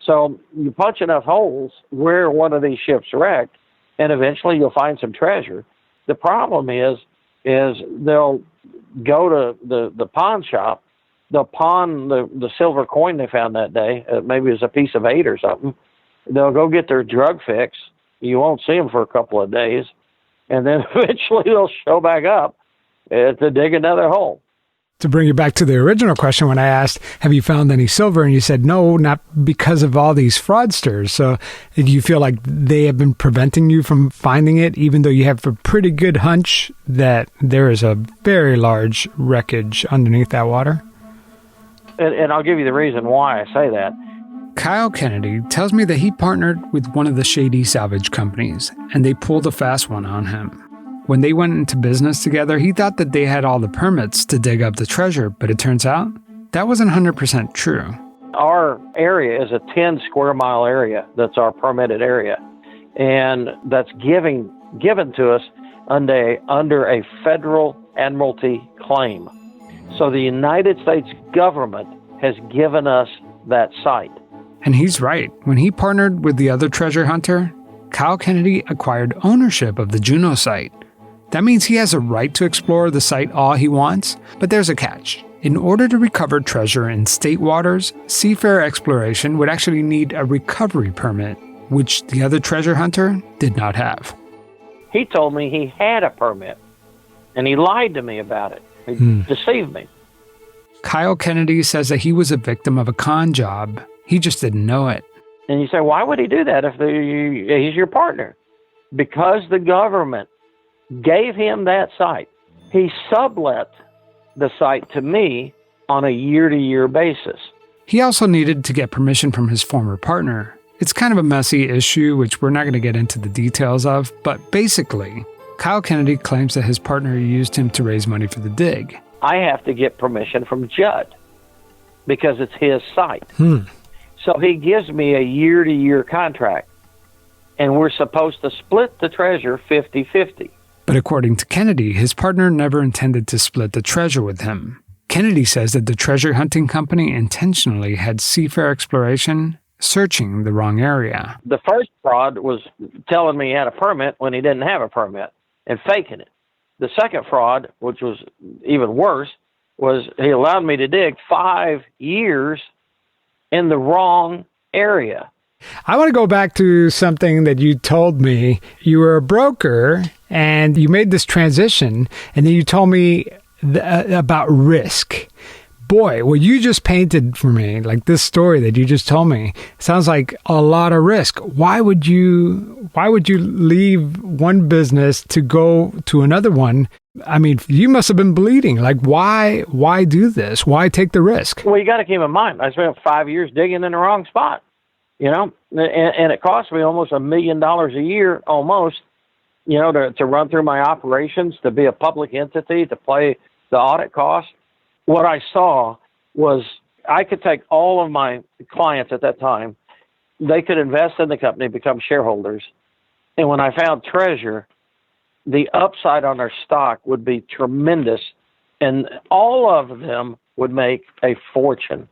So you punch enough holes where one of these ships wrecked, and eventually you'll find some treasure. The problem is they'll go to the pawn shop, they'll pawn the silver coin they found that day, maybe it was a piece of 8 or something. They'll go get their drug fix. You won't see them for a couple of days, and then eventually they'll show back up to dig another hole. To bring you back to the original question, when I asked, have you found any silver? And you said, no, not because of all these fraudsters. So do you feel like they have been preventing you from finding it, even though you have a pretty good hunch that there is a very large wreckage underneath that water? And I'll give you the reason why I say that. Kyle Kennedy tells me that he partnered with one of the shady salvage companies, and they pulled a fast one on him. When they went into business together, he thought that they had all the permits to dig up the treasure, but it turns out that wasn't 100% true. Our area is a 10 square mile area. That's our permitted area. And that's given to us under a federal admiralty claim. So the United States government has given us that site. And he's right. When he partnered with the other treasure hunter, Kyle Kennedy acquired ownership of the Juneau site. That means he has a right to explore the site all he wants, but there's a catch. In order to recover treasure in state waters, Seafarer Exploration would actually need a recovery permit, which the other treasure hunter did not have. He told me he had a permit, and he lied to me about it. He deceived me. Kyle Kennedy says that he was a victim of a con job. He just didn't know it. And you say, why would he do that if he's your partner? Because the government gave him that site. He sublet the site to me on a year-to-year basis. He also needed to get permission from his former partner. It's kind of a messy issue, which we're not going to get into the details of, but basically, Kyle Kennedy claims that his partner used him to raise money for the dig. I have to get permission from Judd because it's his site. So he gives me a year-to-year contract, and we're supposed to split the treasure 50-50. But according to Kennedy, his partner never intended to split the treasure with him. Kennedy says that the treasure hunting company intentionally had Seafarer Exploration searching the wrong area. The first fraud was telling me he had a permit when he didn't have a permit and faking it. The second fraud, which was even worse, was he allowed me to dig 5 years in the wrong area. I want to go back to something that you told me. You were a broker and you made this transition, and then you told me about risk. Boy, what you just painted for me, like this story that you just told me, sounds like a lot of risk. Why would you leave one business to go to another one? I mean, you must have been bleeding. Like, why do this? Why take the risk? Well, you got to keep in mind, I spent 5 years digging in the wrong spot, you know, and it cost me almost $1 million a year, almost, you know, to run through my operations, to be a public entity, to pay the audit costs. What I saw was I could take all of my clients at that time, they could invest in the company, become shareholders. And when I found treasure, the upside on their stock would be tremendous. And all of them would make a fortune.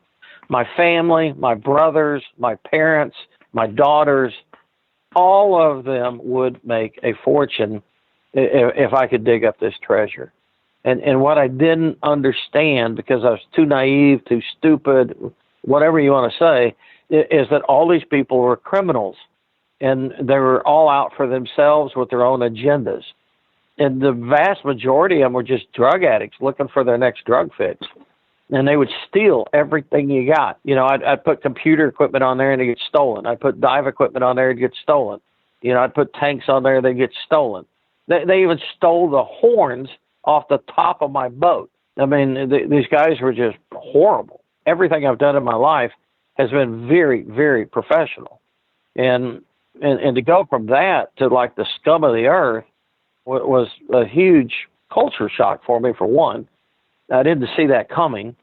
My family, my brothers, my parents, my daughters, all of them would make a fortune if I could dig up this treasure. And what I didn't understand, because I was too naive, too stupid, whatever you want to say, is that all these people were criminals, and they were all out for themselves with their own agendas. And the vast majority of them were just drug addicts looking for their next drug fix. And they would steal everything you got. You know, I'd put computer equipment on there and it gets stolen. I'd put dive equipment on there and it gets stolen. You know, I'd put tanks on there and they get stolen. They even stole the horns off the top of my boat. I mean, these guys were just horrible. Everything I've done in my life has been very, very professional. And to go from that to like the scum of the earth was a huge culture shock for me, for one. I didn't see that coming.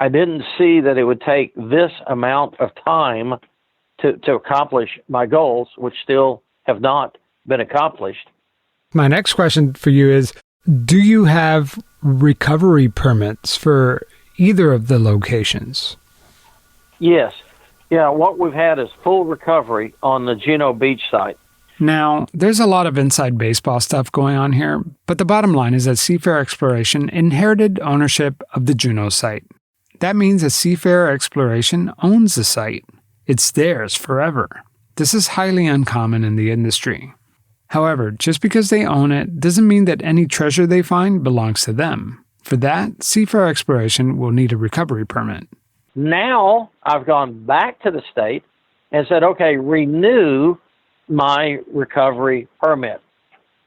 I didn't see that it would take this amount of time to accomplish my goals, which still have not been accomplished. My next question for you is, do you have recovery permits for either of the locations? Yes. Yeah, what we've had is full recovery on the Juneau Beach site. Now, there's a lot of inside baseball stuff going on here, but the bottom line is that Seafarer Exploration inherited ownership of the Juneau site. That means that Seafarer Exploration owns the site. It's theirs forever. This is highly uncommon in the industry. However, just because they own it doesn't mean that any treasure they find belongs to them. For that, Seafarer Exploration will need a recovery permit. Now, I've gone back to the state and said, okay, renew my recovery permit.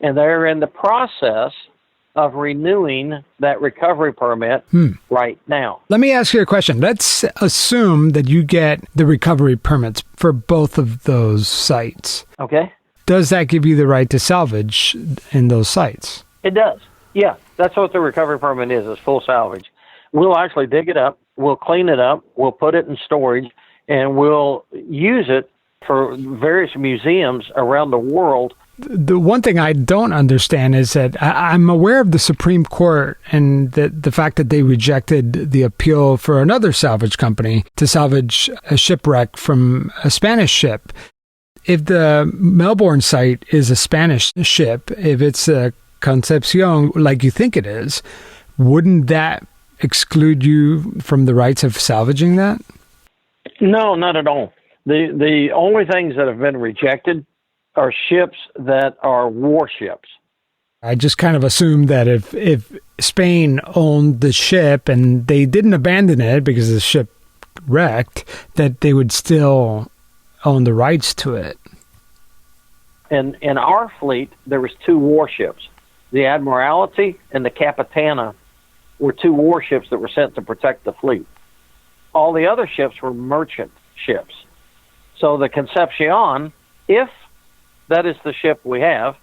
And they're in the process of renewing that recovery permit right now. Let me ask you a question. Let's assume that you get the recovery permits for both of those sites. Okay. Does that give you the right to salvage in those sites? It does. Yeah, that's what the recovery permit is full salvage. We'll actually dig it up, we'll clean it up, we'll put it in storage, and we'll use it for various museums around the world. The one thing I don't understand is that I'm aware of the Supreme Court and the fact that they rejected the appeal for another salvage company to salvage a shipwreck from a Spanish ship. If the Melbourne site is a Spanish ship, if it's a Concepcion like you think it is, wouldn't that exclude you from the rights of salvaging that? No, not at all. The only things that have been rejected are ships that are warships. I just kind of assumed that if Spain owned the ship and they didn't abandon it because the ship wrecked, that they would still own the rights to it. In our fleet, there was 2 warships. The Admiralty and the Capitana were 2 warships that were sent to protect the fleet. All the other ships were merchant ships. So the Concepcion, if that is the ship we have,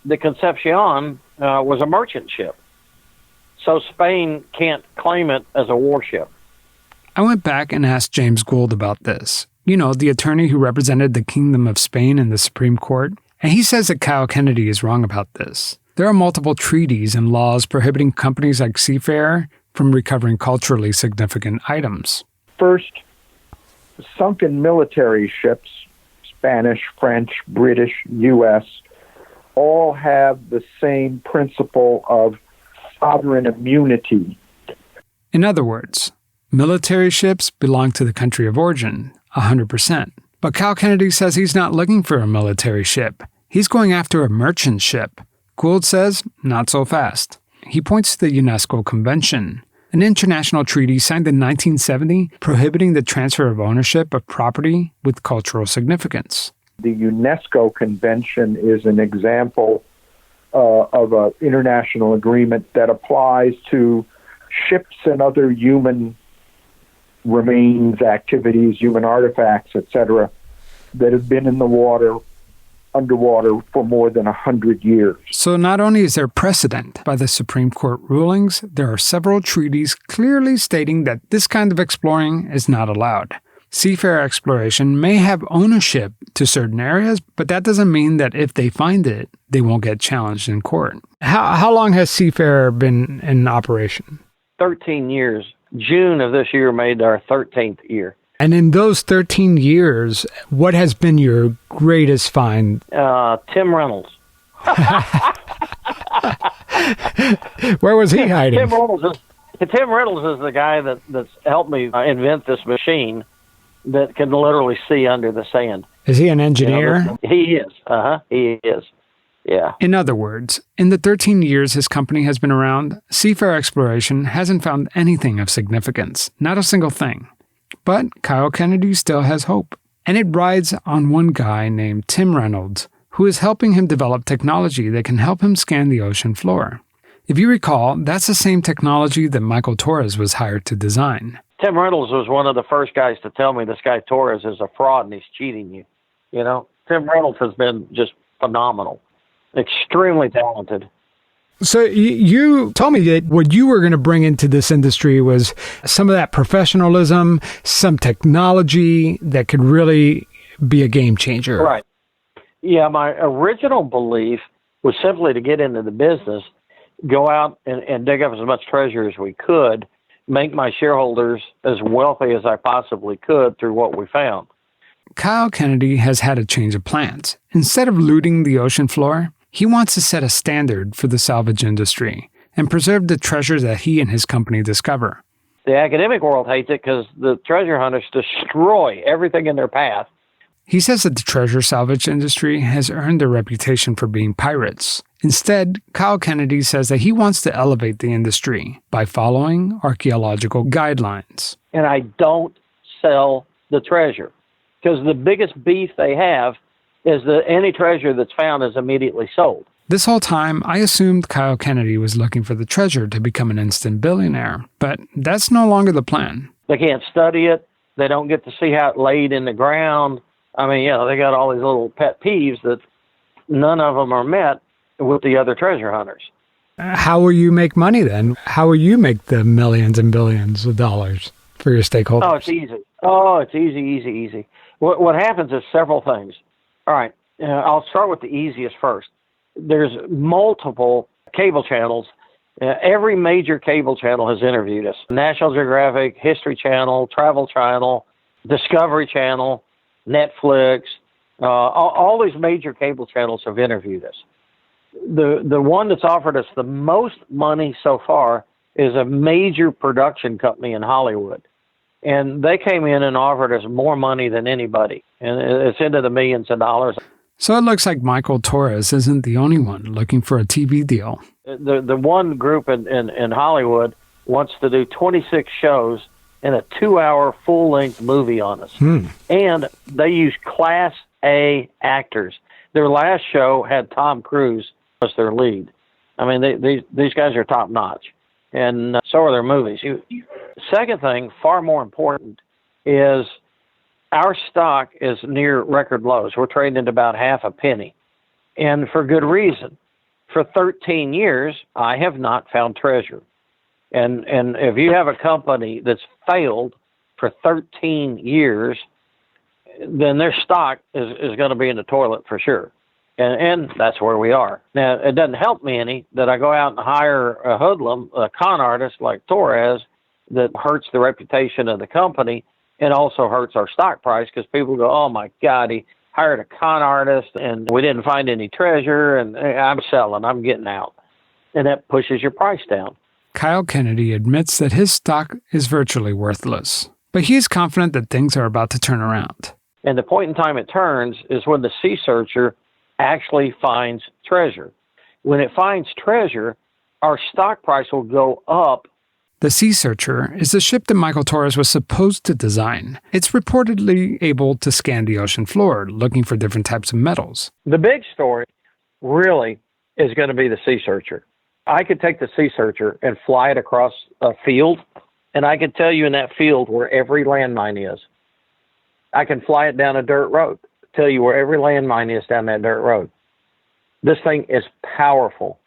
the Concepcion was a merchant ship. So Spain can't claim it as a warship. I went back and asked James Gould about this. You know, the attorney who represented the Kingdom of Spain in the Supreme Court. And he says that Kyle Kennedy is wrong about this. There are multiple treaties and laws prohibiting companies like Seafarer from recovering culturally significant items. First, sunken military ships, Spanish, French, British, U.S., all have the same principle of sovereign immunity. In other words, military ships belong to the country of origin, 100%. But Kyle Kennedy says he's not looking for a military ship. He's going after a merchant ship. Gould says, not so fast. He points to the UNESCO Convention, an international treaty signed in 1970 prohibiting the transfer of ownership of property with cultural significance. The UNESCO Convention is an example of an international agreement that applies to ships and other human remains, activities, human artifacts, etc., that have been in the water, underwater, for more than 100 years. So not only is there precedent by the Supreme Court rulings, there are several treaties clearly stating that this kind of exploring is not allowed. Seafarer Exploration may have ownership to certain areas, but that doesn't mean that if they find it, they won't get challenged in court. How long has Seafarer been in operation? 13 years. June of this year made our 13th year. And in those 13 years, what has been your greatest find? Tim Reynolds. Where was he hiding? Tim Reynolds is the guy that's helped me invent this machine that can literally see under the sand. Is he an engineer? He is. He is. Yeah. In other words, in the 13 years his company has been around, Seafarer Exploration hasn't found anything of significance. Not a single thing. But Kyle Kennedy still has hope. And it rides on one guy named Tim Reynolds, who is helping him develop technology that can help him scan the ocean floor. If you recall, that's the same technology that Michael Torres was hired to design. Tim Reynolds was one of the first guys to tell me this guy Torres is a fraud and he's cheating you. You know, Tim Reynolds has been just phenomenal, extremely talented. So you told me that what you were going to bring into this industry was some of that professionalism, some technology that could really be a game changer. Right. Yeah, my original belief was simply to get into the business, go out and dig up as much treasure as we could, make my shareholders as wealthy as I possibly could through what we found. Kyle Kennedy has had a change of plans. Instead of looting the ocean floor, he wants to set a standard for the salvage industry and preserve the treasures that he and his company discover. The academic world hates it because the treasure hunters destroy everything in their path. He says that the treasure salvage industry has earned a reputation for being pirates. Instead, Kyle Kennedy says that he wants to elevate the industry by following archaeological guidelines. And I don't sell the treasure because the biggest beef they have is that any treasure that's found is immediately sold. This whole time, I assumed Kyle Kennedy was looking for the treasure to become an instant billionaire, but that's no longer the plan. They can't study it. They don't get to see how it laid in the ground. I mean, they got all these little pet peeves that none of them are met with the other treasure hunters. How will you make money then? How will you make the millions and billions of dollars for your stakeholders? Oh, it's easy. What happens is several things. All right, I'll start with the easiest first. There's multiple cable channels. Every major cable channel has interviewed us. National Geographic, History Channel, Travel Channel, Discovery Channel, Netflix, all these major cable channels have interviewed us. The one that's offered us the most money so far is a major production company in Hollywood. And they came in and offered us more money than anybody. And it's into the millions of dollars. So it looks like Michael Torres isn't the only one looking for a TV deal. The one group in Hollywood wants to do 26 shows and a 2-hour full-length movie on us. And they use Class A actors. Their last show had Tom Cruise as their lead. I mean, these guys are top-notch. And so are their movies. Second thing, far more important, is our stock is near record lows. We're trading at about half a penny, and for good reason. For 13 years, I have not found treasure. And if you have a company that's failed for 13 years, then their stock is going to be in the toilet for sure. And that's where we are. Now, it doesn't help me any that I go out and hire a hoodlum, a con artist like Torres, that hurts the reputation of the company and also hurts our stock price because people go, oh, my God, he hired a con artist and we didn't find any treasure and I'm selling, I'm getting out. And that pushes your price down. Kyle Kennedy admits that his stock is virtually worthless, but he is confident that things are about to turn around. And the point in time it turns is when the sea searcher actually finds treasure. When it finds treasure, our stock price will go up. The Sea Searcher is the ship that Michael Torres was supposed to design. It's reportedly able to scan the ocean floor, looking for different types of metals. The big story really is going to be the Sea Searcher. I could take the Sea Searcher and fly it across a field, and I could tell you in that field where every landmine is. I can fly it down a dirt road, tell you where every landmine is down that dirt road. This thing is powerful,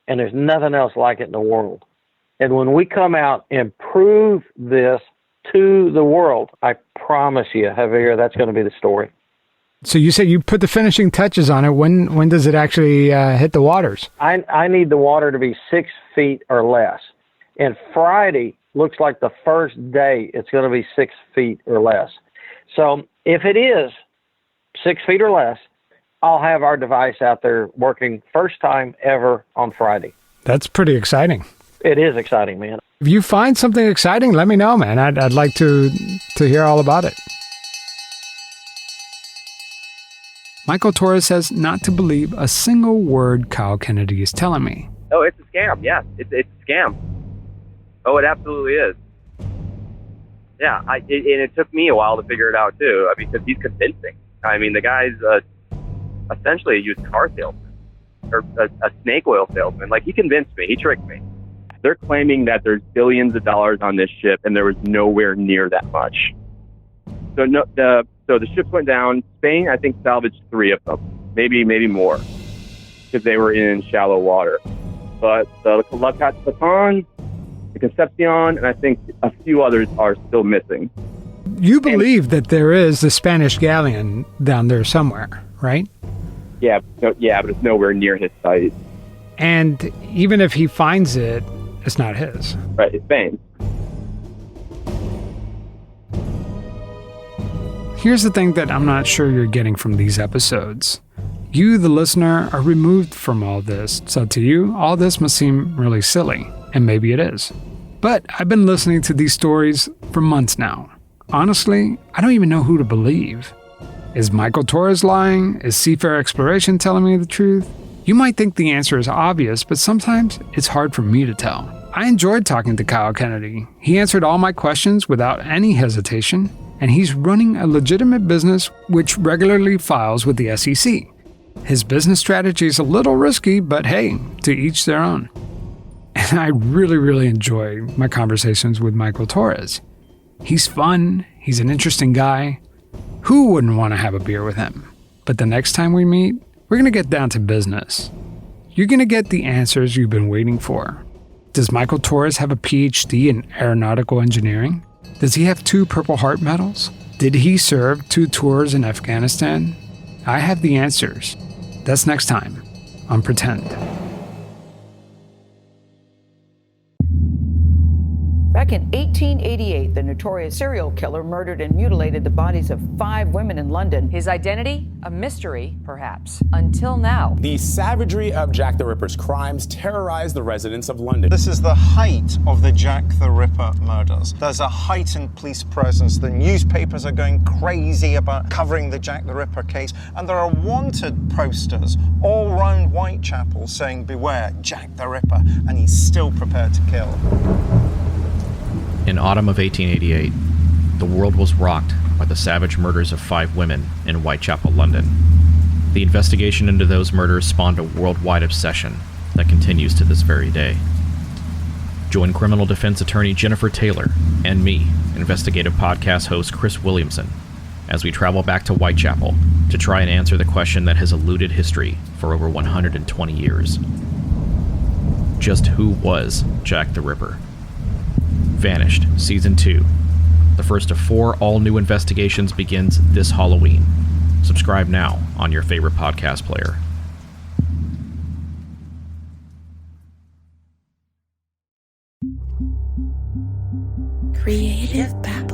and there's nothing else like it in the world. And when we come out and prove this to the world, I promise you, Javier, that's going to be the story. So you said you put the finishing touches on it. When does it actually hit the waters? I need the water to be 6 feet or less. And Friday looks like the first day it's going to be 6 feet or less. So if it is 6 feet or less, I'll have our device out there working first time ever on Friday. That's pretty exciting. It is exciting, man. If you find something exciting, let me know, man. I'd like to hear all about it. Michael Torres says not to believe a single word Kyle Kennedy is telling me. Oh, it's a scam. Yeah, it's a scam. Oh, it absolutely is. Yeah, and it took me a while to figure it out too, because he's convincing. I mean, the guy's essentially a used car salesman or a snake oil salesman. Like, he convinced me. He tricked me. They're claiming that there's billions of dollars on this ship, and there was nowhere near that much. So the ships went down. Spain, I think, salvaged 3 of them, maybe more, because they were in shallow water. But the La Capitan, the Concepcion, and I think a few others are still missing. You believe that there is a Spanish galleon down there somewhere, right? Yeah, but it's nowhere near his site. And even if he finds it, it's not his. Right, it's Spain's. Here's the thing that I'm not sure you're getting from these episodes. You, the listener, are removed from all this, so to you, all this must seem really silly, and maybe it is. But I've been listening to these stories for months now. Honestly, I don't even know who to believe. Is Michael Torres lying? Is Seafarer Exploration telling me the truth? You might think the answer is obvious, but sometimes it's hard for me to tell. I enjoyed talking to Kyle Kennedy. He answered all my questions without any hesitation, and he's running a legitimate business which regularly files with the SEC. His business strategy is a little risky, but hey, to each their own. And I really, really enjoy my conversations with Michael Torres. He's fun, he's an interesting guy. Who wouldn't want to have a beer with him? But the next time we meet, we're going to get down to business. You're going to get the answers you've been waiting for. Does Michael Torres have a PhD in aeronautical engineering? Does he have 2 Purple Heart medals? Did he serve 2 tours in Afghanistan? I have the answers. That's next time on Pretend. Back in 1888, the notorious serial killer murdered and mutilated the bodies of 5 women in London. His identity? A mystery, perhaps. Until now. The savagery of Jack the Ripper's crimes terrorized the residents of London. This is the height of the Jack the Ripper murders. There's a heightened police presence. The newspapers are going crazy about covering the Jack the Ripper case. And there are wanted posters all around Whitechapel saying, "Beware, Jack the Ripper," and he's still prepared to kill. In autumn of 1888, the world was rocked by the savage murders of 5 women in Whitechapel, London. The investigation into those murders spawned a worldwide obsession that continues to this very day. Join criminal defense attorney Jennifer Taylor and me, investigative podcast host Chris Williamson, as we travel back to Whitechapel to try and answer the question that has eluded history for over 120 years. Just who was Jack the Ripper? Vanished, Season 2. The first of 4 all-new investigations begins this Halloween. Subscribe now on your favorite podcast player. Creative Babble.